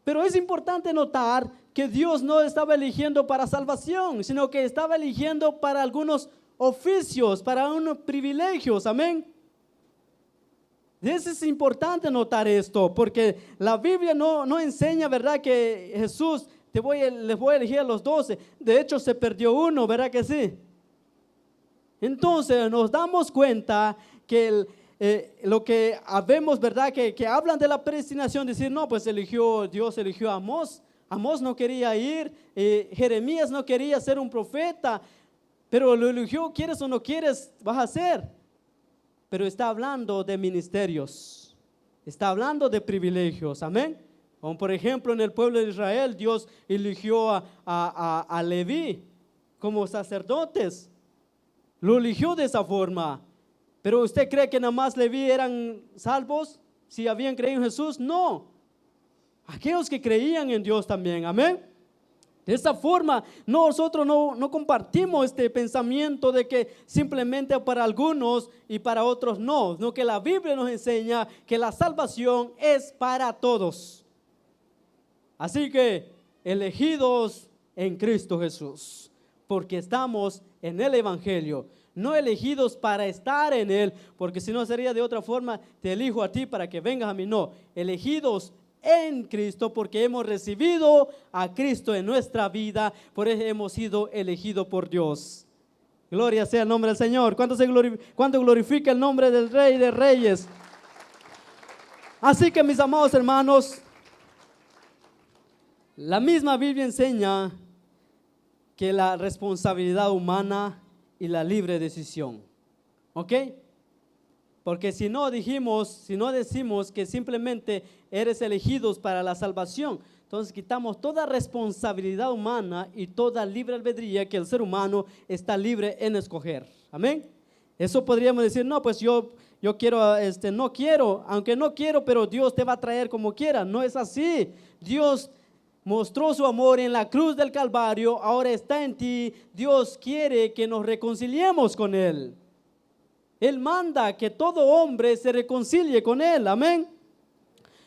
Pero es importante notar que Dios no estaba eligiendo para salvación, sino que estaba eligiendo para algunos oficios, para unos privilegios, amén. Es importante notar esto, porque la Biblia no enseña, ¿verdad?, que Jesús, les voy a elegir a los 12. De hecho, se perdió uno, ¿verdad que sí? Entonces, nos damos cuenta que lo que habemos, ¿verdad?, que hablan de la predestinación, decir, no, pues Dios eligió a Amós. Amós no quería ir, Jeremías no quería ser un profeta, pero lo eligió, quieres o no quieres, vas a ser. Pero está hablando de ministerios, está hablando de privilegios, amén. Como por ejemplo en el pueblo de Israel, Dios eligió a Leví como sacerdotes, lo eligió de esa forma. Pero ¿usted cree que nada más Leví eran salvos si habían creído en Jesús? No, aquellos que creían en Dios también, amén. De esa forma, nosotros no compartimos este pensamiento de que simplemente para algunos y para otros no, sino que la Biblia nos enseña que la salvación es para todos. Así que, elegidos en Cristo Jesús, porque estamos en el Evangelio, no elegidos para estar en Él, porque si no sería de otra forma, te elijo a ti para que vengas a mí, no, elegidos en Cristo, porque hemos recibido a Cristo en nuestra vida, por eso hemos sido elegidos por Dios. Gloria sea el nombre del Señor. ¿Cuánto glorifica el nombre del Rey de Reyes? Así que mis amados hermanos, la misma Biblia enseña que la responsabilidad humana y la libre decisión, ¿ok? Porque si no decimos que simplemente eres elegidos para la salvación, entonces quitamos toda responsabilidad humana y toda libre albedría que el ser humano está libre en escoger. Amén. Eso podríamos decir, no, pues yo quiero, no quiero, aunque no quiero, pero Dios te va a traer como quiera. No es así. Dios mostró su amor en la cruz del Calvario, ahora está en ti. Dios quiere que nos reconciliemos con Él. Él manda que todo hombre se reconcilie con Él, amén.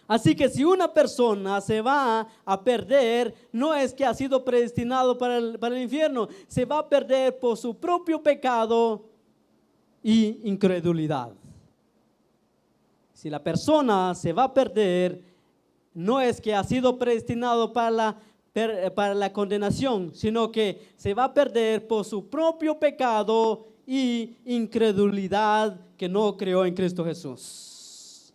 Así que si una persona se va a perder, no es que ha sido predestinado para el infierno, se va a perder por su propio pecado y incredulidad. Si la persona se va a perder, no es que ha sido predestinado para la condenación, sino que se va a perder por su propio pecado y incredulidad que no creó en Cristo Jesús.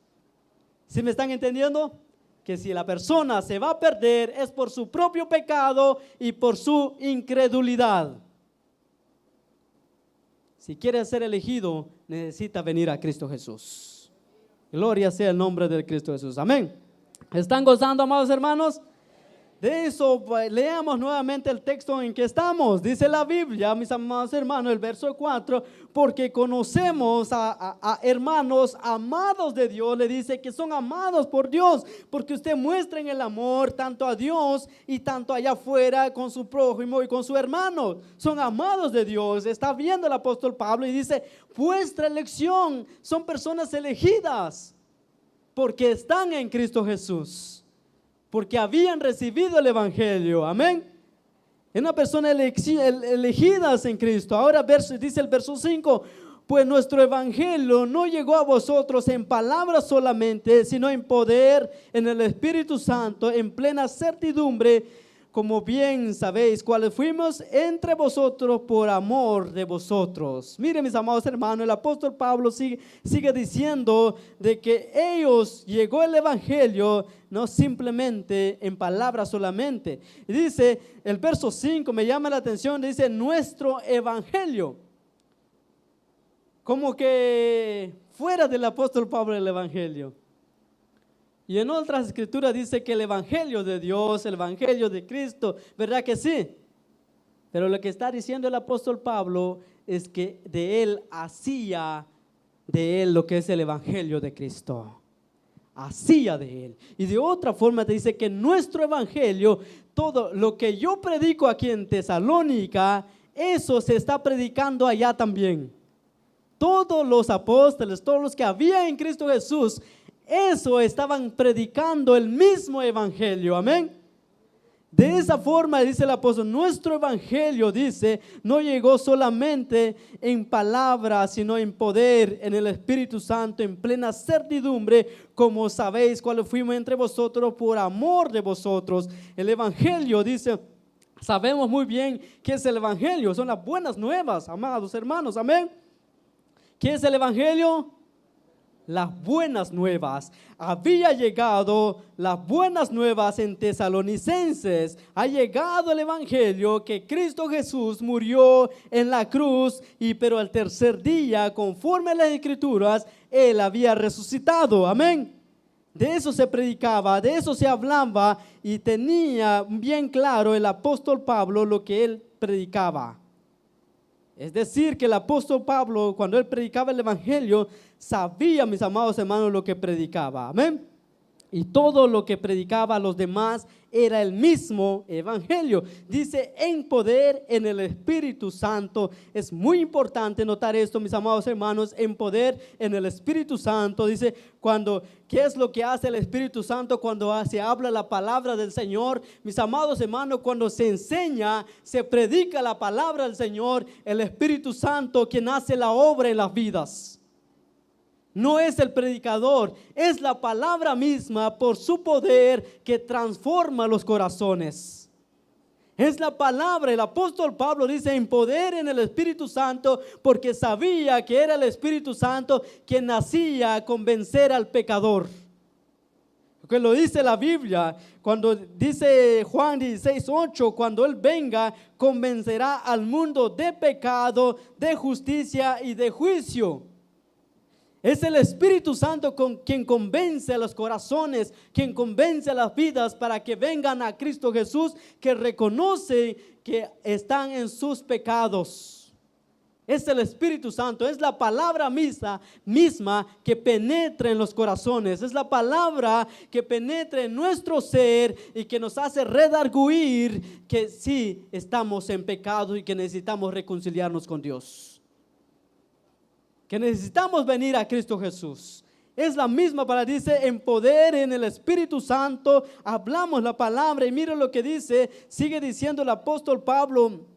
¿Sí me están entendiendo? Que si la persona se va a perder es por su propio pecado y por su incredulidad. Si quiere ser elegido, necesita venir a Cristo Jesús. Gloria sea el nombre de Cristo Jesús. Amén. ¿Están gozando, amados hermanos? De eso, leamos nuevamente el texto en que estamos. Dice la Biblia, mis amados hermanos, el verso 4, porque conocemos a hermanos amados de Dios, le dice que son amados por Dios, porque usted muestren el amor tanto a Dios y tanto allá afuera con su prójimo y con su hermano. Son amados de Dios. Está viendo el apóstol Pablo y dice, vuestra elección son personas elegidas porque están en Cristo Jesús. Porque habían recibido el evangelio, amén. Es una persona elegidas en Cristo. Ahora dice el verso 5, pues nuestro evangelio no llegó a vosotros en palabras solamente, sino en poder, en el Espíritu Santo, en plena certidumbre, como bien sabéis, cuáles fuimos entre vosotros por amor de vosotros. Miren, mis amados hermanos, el apóstol Pablo sigue diciendo de que ellos llegó el evangelio no simplemente en palabras solamente. Y dice, el verso 5 me llama la atención, dice nuestro evangelio. Como que fuera del apóstol Pablo el evangelio. Y en otras escrituras dice que el evangelio de Dios, el evangelio de Cristo, ¿verdad que sí? Pero lo que está diciendo el apóstol Pablo es que hacía de él lo que es el evangelio de Cristo. Hacía de él. Y de otra forma te dice que nuestro evangelio, todo lo que yo predico aquí en Tesalónica, eso se está predicando allá también. Todos los apóstoles, todos los que había en Cristo Jesús, eso estaban predicando el mismo evangelio, amén. De esa forma dice el apóstol, nuestro evangelio, dice, no llegó solamente en palabras, sino en poder, en el Espíritu Santo, en plena certidumbre, como sabéis cuáles fuimos entre vosotros por amor de vosotros. El evangelio, dice, sabemos muy bien qué es el evangelio, son las buenas nuevas, amados hermanos, amén. ¿Qué es el evangelio? Las buenas nuevas. Había llegado las buenas nuevas en Tesalonicenses. Ha llegado el evangelio que Cristo Jesús murió en la cruz pero al tercer día, conforme a las escrituras, Él había resucitado. Amén. De eso se predicaba, de eso se hablaba y tenía bien claro el apóstol Pablo lo que él predicaba. Es decir, que el apóstol Pablo, cuando él predicaba el evangelio, sabía, mis amados hermanos, lo que predicaba. Amén. Y todo lo que predicaba a los demás era el mismo evangelio. Dice, en poder, en el Espíritu Santo. Es muy importante notar esto, mis amados hermanos, en poder, en el Espíritu Santo. Dice, ¿qué es lo que hace el Espíritu Santo cuando se habla la palabra del Señor? Mis amados hermanos, cuando se enseña, se predica la palabra del Señor, el Espíritu Santo quien hace la obra en las vidas. No es el predicador, es la palabra misma por su poder que transforma los corazones. Es la palabra, el apóstol Pablo dice en poder en el Espíritu Santo porque sabía que era el Espíritu Santo quien hacía convencer al pecador. Porque lo dice la Biblia, cuando dice Juan 16:8, cuando Él venga, convencerá al mundo de pecado, de justicia y de juicio. Es el Espíritu Santo quien convence a los corazones, quien convence a las vidas para que vengan a Cristo Jesús, que reconocen que están en sus pecados. Es el Espíritu Santo, es la palabra misma que penetra en los corazones, es la palabra que penetra en nuestro ser y que nos hace redarguir que sí estamos en pecado y que necesitamos reconciliarnos con Dios, que necesitamos venir a Cristo Jesús. Es la misma palabra, dice, en poder, en el Espíritu Santo, hablamos la palabra. Y mire lo que dice, sigue diciendo el apóstol Pablo.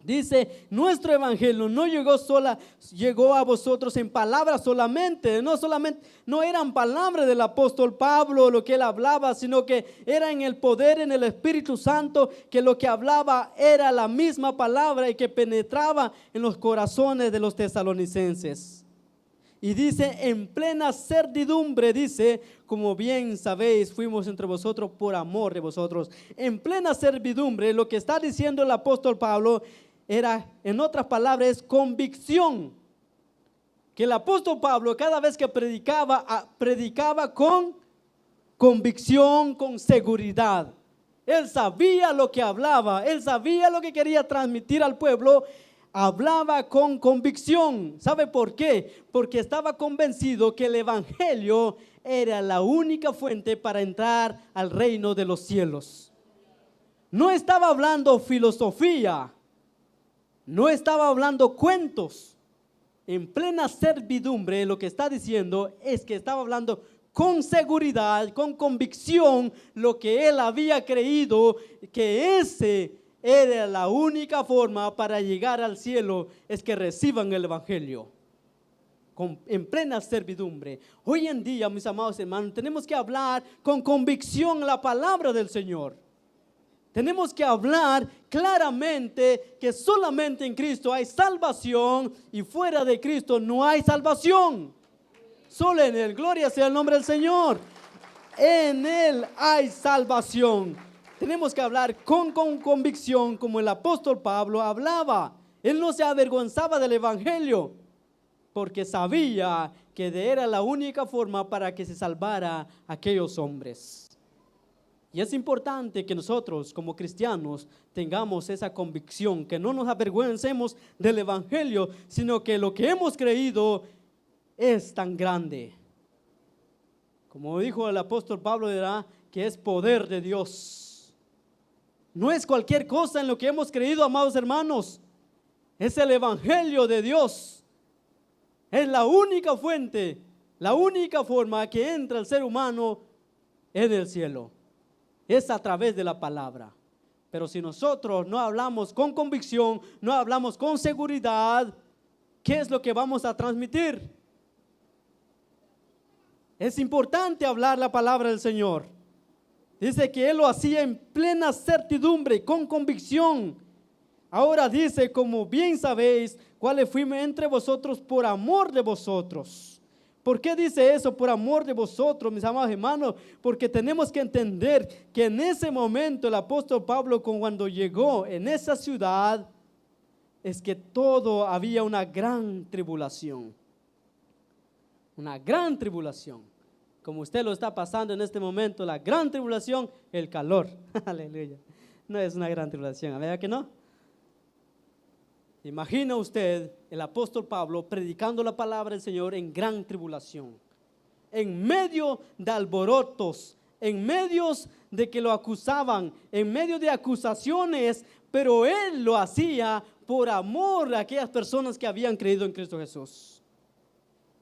Dice, nuestro evangelio no llegó a vosotros en palabras solamente, no eran palabras del apóstol Pablo lo que él hablaba, sino que era en el poder, en el Espíritu Santo, que lo que hablaba era la misma palabra y que penetraba en los corazones de los tesalonicenses. Y dice, en plena servidumbre, dice, como bien sabéis, fuimos entre vosotros por amor de vosotros. En plena servidumbre, lo que está diciendo el apóstol Pablo era, en otras palabras, es convicción. Que el apóstol Pablo cada vez que predicaba con convicción, con seguridad. Él sabía lo que hablaba, él sabía lo que quería transmitir al pueblo. Hablaba con convicción. ¿Sabe por qué? Porque estaba convencido que el evangelio era la única fuente para entrar al reino de los cielos. No estaba hablando filosofía, no estaba hablando cuentos. En plena servidumbre, lo que está diciendo es que estaba hablando con seguridad, con convicción, lo que él había creído, que ese era la única forma para llegar al cielo, es que reciban el evangelio en plena servidumbre. Hoy en día, mis amados hermanos, tenemos que hablar con convicción la palabra del Señor. Tenemos que hablar claramente que solamente en Cristo hay salvación y fuera de Cristo no hay salvación. Solo en Él, gloria sea el nombre del Señor. En Él hay salvación. Tenemos que hablar con convicción como el apóstol Pablo hablaba. Él no se avergonzaba del evangelio porque sabía que era la única forma para que se salvara aquellos hombres. Y es importante que nosotros como cristianos tengamos esa convicción, que no nos avergüencemos del evangelio, sino que lo que hemos creído es tan grande. Como dijo el apóstol Pablo, dirá que es poder de Dios. No es cualquier cosa en lo que hemos creído, amados hermanos. Es el evangelio de Dios. Es la única fuente, la única forma que entra el ser humano en el cielo. Es a través de la palabra. Pero si nosotros no hablamos con convicción, no hablamos con seguridad, ¿qué es lo que vamos a transmitir? Es importante hablar la palabra del Señor. Dice que Él lo hacía en plena certidumbre, con convicción. Ahora dice, como bien sabéis, cuáles fuimos entre vosotros por amor de vosotros. ¿Por qué dice eso? Por amor de vosotros, mis amados hermanos. Porque tenemos que entender que en ese momento el apóstol Pablo, cuando llegó en esa ciudad, es que había una gran tribulación. Una gran tribulación. Como usted lo está pasando en este momento, la gran tribulación, el calor. Aleluya. No es una gran tribulación, ¿verdad que no? Imagina usted el apóstol Pablo predicando la palabra del Señor en gran tribulación, en medio de alborotos, en medio de que lo acusaban, en medio de acusaciones, pero él lo hacía por amor a aquellas personas que habían creído en Cristo Jesús.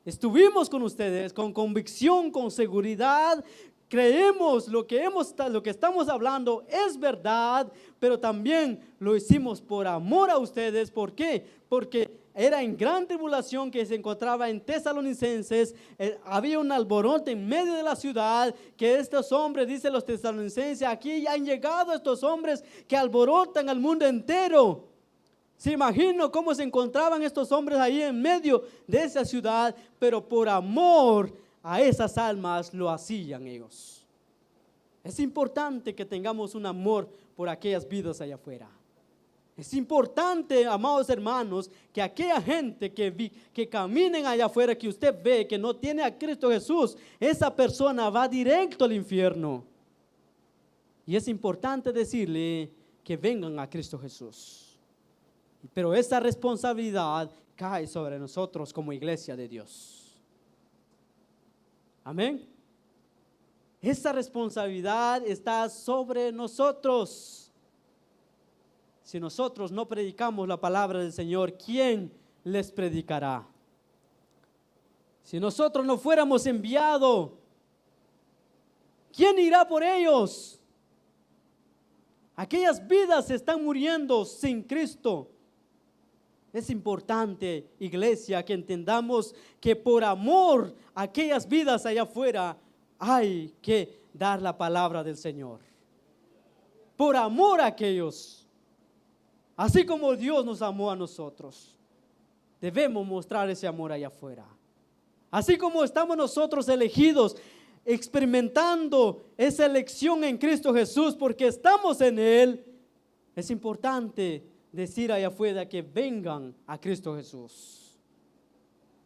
Estuvimos con ustedes con convicción, con seguridad. Creemos lo que estamos hablando es verdad, pero también lo hicimos por amor a ustedes. ¿Por qué? Porque era en gran tribulación que se encontraba en Tesalonicenses. Había un alboroto en medio de la ciudad, que estos hombres, dicen los tesalonicenses, aquí ya han llegado estos hombres que alborotan al mundo entero. Se imagino cómo se encontraban estos hombres ahí en medio de esa ciudad, pero por amor a esas almas lo hacían ellos. Es importante que tengamos un amor por aquellas vidas allá afuera. Es importante, amados hermanos, que aquella gente que caminen allá afuera, que usted ve que no tiene a Cristo Jesús, esa persona va directo al infierno. Y es importante decirle que vengan a Cristo Jesús. Pero esa responsabilidad cae sobre nosotros como iglesia de Dios. Amén. Esa responsabilidad está sobre nosotros. Si nosotros no predicamos la palabra del Señor, ¿quién les predicará? Si nosotros no fuéramos enviados, ¿quién irá por ellos? Aquellas vidas están muriendo sin Cristo. Es importante, iglesia, que entendamos que por amor a aquellas vidas allá afuera hay que dar la palabra del Señor. Por amor a aquellos. Así como Dios nos amó a nosotros, debemos mostrar ese amor allá afuera. Así como estamos nosotros elegidos, experimentando esa elección en Cristo Jesús, porque estamos en Él, es importante decir allá afuera que vengan a Cristo Jesús.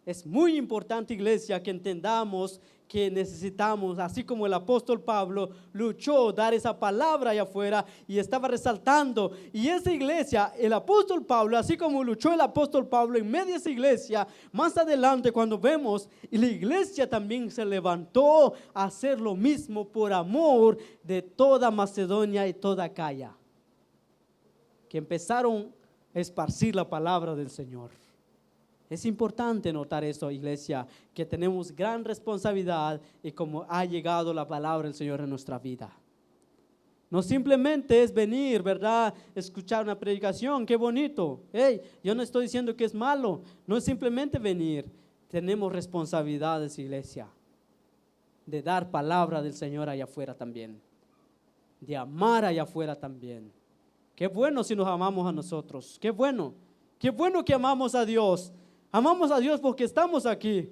Es muy importante, iglesia, que entendamos que necesitamos, así como el apóstol Pablo luchó dar esa palabra allá afuera y estaba resaltando, y esa iglesia, el apóstol Pablo, así como luchó el apóstol Pablo en medio de esa iglesia, más adelante cuando vemos, y la iglesia también se levantó a hacer lo mismo por amor de toda Macedonia y toda Acaya, que empezaron a esparcir la palabra del Señor. Es importante notar eso, iglesia, que tenemos gran responsabilidad y como ha llegado la palabra del Señor en nuestra vida. No simplemente es venir, ¿verdad? Escuchar una predicación, qué bonito. Hey, yo no estoy diciendo que es malo, no es simplemente venir. Tenemos responsabilidades, iglesia, de dar palabra del Señor allá afuera también, de amar allá afuera también. Qué bueno si nos amamos a nosotros, qué bueno que amamos a Dios. Amamos a Dios porque estamos aquí.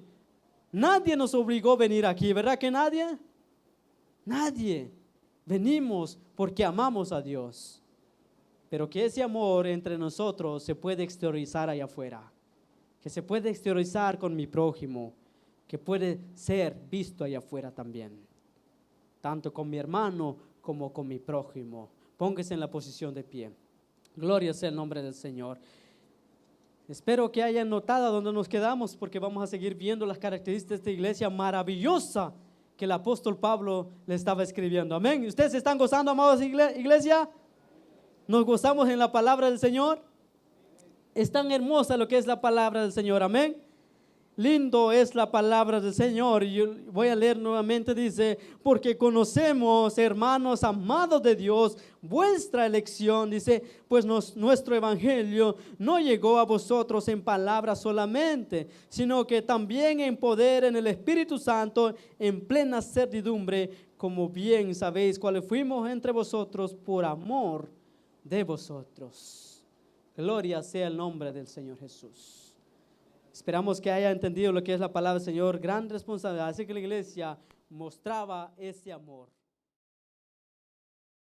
Nadie nos obligó a venir aquí, ¿verdad que nadie? Nadie. Venimos porque amamos a Dios. Pero que ese amor entre nosotros se puede exteriorizar allá afuera. Que se puede exteriorizar con mi prójimo. Que puede ser visto allá afuera también. Tanto con mi hermano como con mi prójimo. Póngase en la posición de pie. Gloria sea el nombre del Señor. Espero que hayan notado dónde nos quedamos, porque vamos a seguir viendo las características de esta iglesia maravillosa que el apóstol Pablo le estaba escribiendo. Amén. ¿Ustedes se están gozando, amados iglesia? ¿Nos gozamos en la palabra del Señor? Es tan hermosa lo que es la palabra del Señor. Amén. Lindo es la palabra del Señor. Y yo voy a leer nuevamente, dice: porque conocemos, hermanos amados de Dios, vuestra elección, dice, pues nuestro evangelio no llegó a vosotros en palabras solamente, sino que también en poder, en el Espíritu Santo, en plena certidumbre, como bien sabéis cuáles fuimos entre vosotros por amor de vosotros. Gloria sea el nombre del Señor Jesús. Esperamos que haya entendido lo que es la palabra del Señor, gran responsabilidad. Así que la iglesia mostraba ese amor.